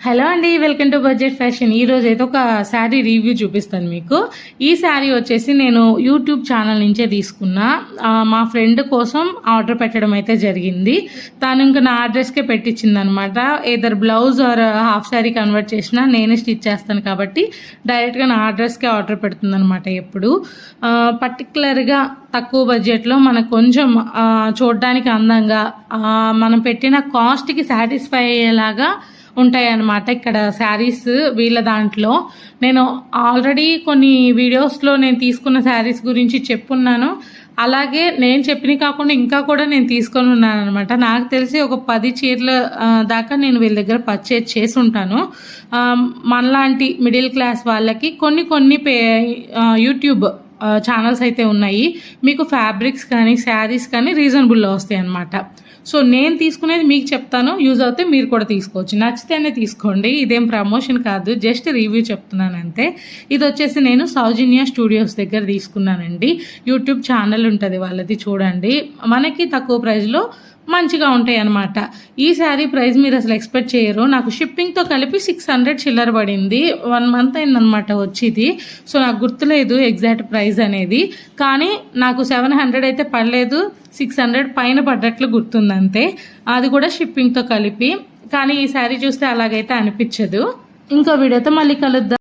Hello అండి, welcome to budget fashion. ఈరోజు అయితే ఒక శారీ రివ్యూ చూపిస్తాను మీకు. ఈ శారీ వచ్చేసి నేను యూట్యూబ్ ఛానల్ నుంచే తీసుకున్నా. మా ఫ్రెండ్ కోసం ఆర్డర్ పెట్టడం అయితే జరిగింది. తను ఇంకా నా అడ్రస్కే పెట్టించింది అనమాట. Either blouse or half sari convert చేసినా నేనే స్టిచ్ చేస్తాను కాబట్టి డైరెక్ట్గా నా అడ్రస్కే ఆర్డర్ పెడుతుంది అనమాట. ఎప్పుడు పర్టికులర్గా తక్కువ బడ్జెట్లో మనకు కొంచెం చూడడానికి అందంగా మనం పెట్టిన కాస్ట్కి సాటిస్ఫై అయ్యేలాగా ఉంటాయి అన్నమాట ఇక్కడ శారీస్. వీళ్ళ దాంట్లో నేను ఆల్రెడీ కొన్ని వీడియోస్లో నేను తీసుకున్న శారీస్ గురించి చెప్పున్నాను. అలాగే నేను చెప్పినవి కాకుండా ఇంకా కూడా నేను తీసుకొని ఉన్నాను అనమాట. నాకు తెలిసి ఒక 10 చీరల దాకా నేను వీళ్ళ దగ్గర పర్చేజ్ చేసి ఉంటాను. మనలాంటి మిడిల్ క్లాస్ వాళ్ళకి కొన్ని యూట్యూబ్ ఛానల్స్ అయితే ఉన్నాయి. మీకు ఫ్యాబ్రిక్స్ కానీ శారీస్ కానీ రీజనబుల్లో వస్తాయి అన్నమాట. సో నేను తీసుకునేది మీకు చెప్తాను, యూజ్ అవుతే మీరు కూడా తీసుకోవచ్చు. నచ్చితేనే తీసుకోండి, ఇదేం ప్రమోషన్ కాదు, జస్ట్ రివ్యూ చెప్తున్నాను అంతే. ఇది వచ్చేసి నేను సౌజన్య స్టూడియోస్ దగ్గర తీసుకున్నానండి. యూట్యూబ్ ఛానల్ ఉంటుంది వాళ్ళది, చూడండి. మనకి తక్కువ ప్రైస్లో మంచిగా ఉంటాయి అన్నమాట. ఈ శారీ ప్రైస్ మీరు అసలు ఎక్స్పెక్ట్ చేయరు. నాకు షిప్పింగ్తో కలిపి 600 చిల్లర పడింది. 1 మంత్ అయిందనమాట వచ్చింది. సో నాకు గుర్తులేదు ఎగ్జాక్ట్ ప్రైస్ అనేది, కానీ నాకు 700 అయితే పడలేదు, 600 పైన పడ్డట్లు గుర్తుంది అంతే. అది కూడా షిప్పింగ్తో కలిపి. కానీ ఈ శారీ చూస్తే అలాగైతే అనిపించదు. ఇంకో వీడియోతో మళ్ళీ కలుద్దాం.